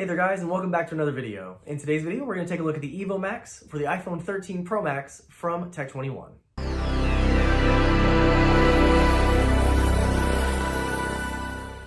Hey there guys, and welcome back to another video. In today's video, we're going to take a look at the Evo Max for the iPhone 13 Pro Max from Tech21.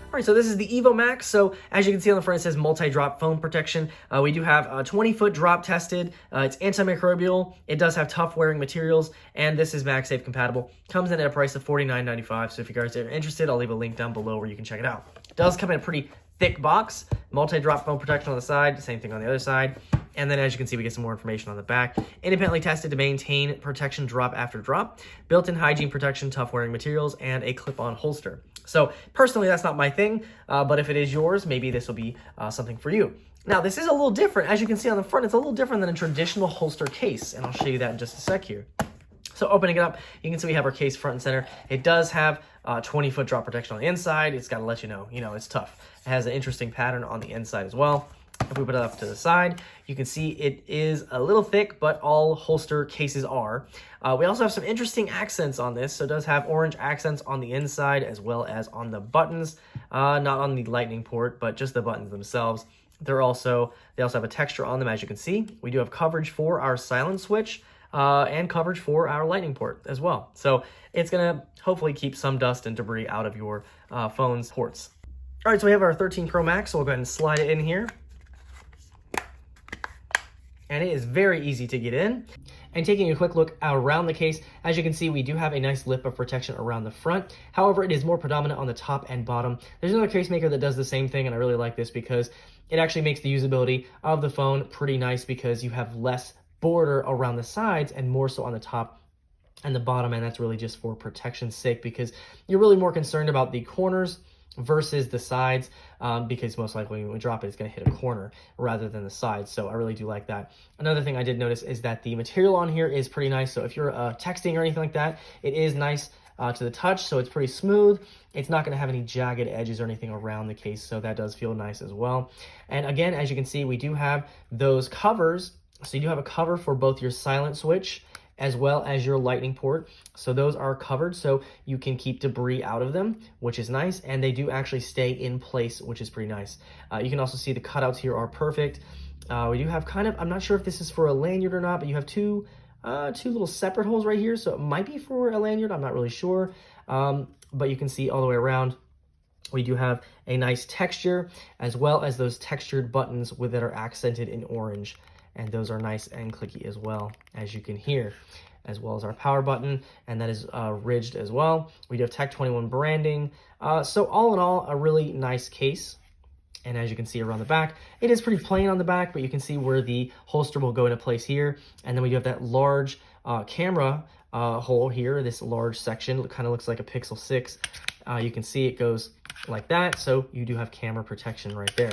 All right, so this is the Evo Max. So as you can see on the front, it says multi-drop phone protection. We do have a 20-foot drop tested. It's antimicrobial. It does have tough wearing materials, and this is MagSafe compatible. Comes in at a price of $49.95. So if you guys are interested, I'll leave a link down below where you can check it out. It does come in a pretty thick box, multi-drop phone protection on the side, same thing on the other side. And then as you can see, we get some more information on the back. Independently tested to maintain protection drop after drop, built-in hygiene protection, tough wearing materials, and a clip-on holster. So personally, that's not my thing, but if it is yours, maybe this will be something for you. Now, this is a little different. As you can see on the front, it's a little different than a traditional holster case, and I'll show you that in just a sec here. So opening it up, you can see we have our case front and center. It does have 20-foot drop protection on the inside. It's got to let you know, it's tough. It has an interesting pattern on the inside as well. If we put it up to the side, you can see it is a little thick, but all holster cases are. We also have some interesting accents on this. So it does have orange accents on the inside as well as on the buttons. Not on the lightning port, but just the buttons themselves. They also have a texture on them, as you can see. We do have coverage for our silent switch. And coverage for our lightning port as well. So it's going to hopefully keep some dust and debris out of your phone's ports. All right, so we have our 13 Pro Max, so we'll go ahead and slide it in here. And it is very easy to get in. And taking a quick look around the case, as you can see, we do have a nice lip of protection around the front. However, it is more predominant on the top and bottom. There's another case maker that does the same thing, and I really like this because it actually makes the usability of the phone pretty nice because you have less border around the sides and more so on the top and the bottom, and that's really just for protection's sake because you're really more concerned about the corners versus the sides because most likely when we drop it, it's going to hit a corner rather than the sides. So I really do like that. Another thing I did notice is that the material on here is pretty nice. So if you're texting or anything like that, it is nice to the touch, so it's pretty smooth. It's not going to have any jagged edges or anything around the case, so that does feel nice as well. And again, as you can see, we do have those covers. So you do have a cover for both your silent switch as well as your lightning port. So those are covered so you can keep debris out of them, which is nice. And they do actually stay in place, which is pretty nice. You can also see the cutouts here are perfect. We do have I'm not sure if this is for a lanyard or not, but you have two little separate holes right here. So it might be for a lanyard. I'm not really sure. But you can see all the way around. We do have a nice texture as well as those textured buttons that are accented in orange. And those are nice and clicky as well, as you can hear, as well as our power button, and that is ridged as well. We do have Tech21 branding. So all in all, a really nice case. And as you can see around the back, it is pretty plain on the back, but you can see where the holster will go into place here. And then we do have that large camera hole here, this large section. It kind of looks like a Pixel 6. You can see it goes like that, so you do have camera protection right there.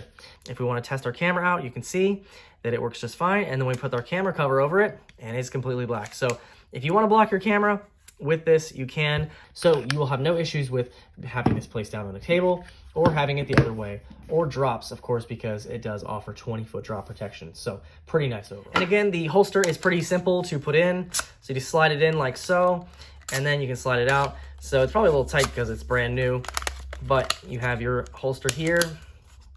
If we want to test our camera out, you can see that it works just fine, and then we put our camera cover over it, and it's completely black. So if you want to block your camera with this, you can. So you will have no issues with having this placed down on the table or having it the other way, or drops, of course, because it does offer 20-foot drop protection. So pretty nice overall. And again, the holster is pretty simple to put in. So you just slide it in like so, and then you can slide it out. So it's probably a little tight because it's brand new, but you have your holster here,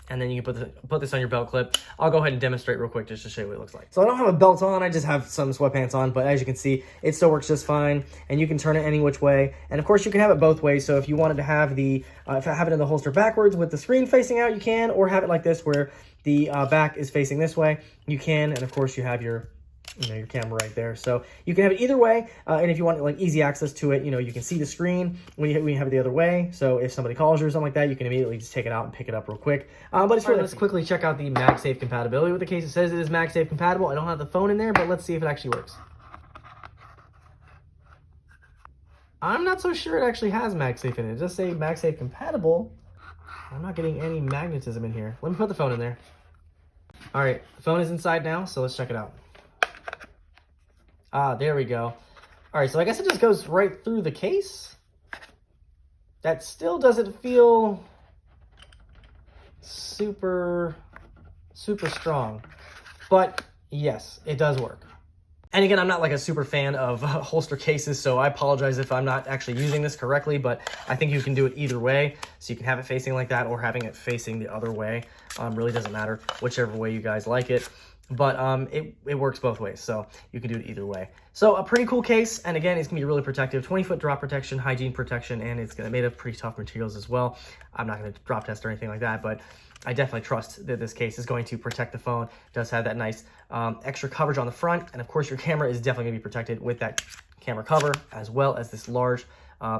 and then you can put this on your belt clip. I'll go ahead and demonstrate real quick just to show you what it looks like. So I don't have a belt on, I just have some sweatpants on, but as you can see, it still works just fine, and you can turn it any which way. And of course, you can have it both ways. So if you wanted to have have it in the holster backwards with the screen facing out, you can, or have it like this where the back is facing this way, you can. And of course, you have your camera right there. So you can have it either way. And if you want like easy access to it, you can see the screen when you have it the other way. So if somebody calls you or something like that, you can immediately just take it out and pick it up real quick. But it's really, let's quickly check out the MagSafe compatibility with the case. It says it is MagSafe compatible. I don't have the phone in there, but let's see if it actually works. I'm not so sure it actually has MagSafe in it. It does say MagSafe compatible. I'm not getting any magnetism in here. Let me put the phone in there. All right, the phone is inside now, so let's check it out. There we go. All right, so I guess it just goes right through the case. That still doesn't feel super strong, but yes, it does work. And again, I'm not like a super fan of holster cases, so I apologize if I'm not actually using this correctly, but I think you can do it either way. So you can have it facing like that or having it facing the other way. Really doesn't matter, whichever way you guys like it. But it works both ways, so you can do it either way. So a pretty cool case, and again, it's gonna be really protective, 20-foot drop protection, hygiene protection, and it's gonna made of pretty tough materials as well. I'm not gonna drop test or anything like that, but I definitely trust that this case is going to protect the phone. It does have that nice extra coverage on the front, and of course your camera is definitely gonna be protected with that camera cover, as well as this large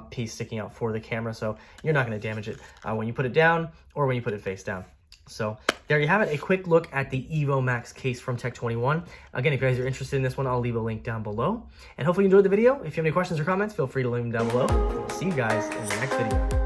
piece sticking out for the camera, so you're not gonna damage it when you put it down or when you put it face down. So there you have it, a quick look at the Evo Max case from Tech21. Again, if you guys are interested in this one, I'll leave a link down below. And hopefully you enjoyed the video. If you have any questions or comments, feel free to leave them down below. We'll see you guys in the next video.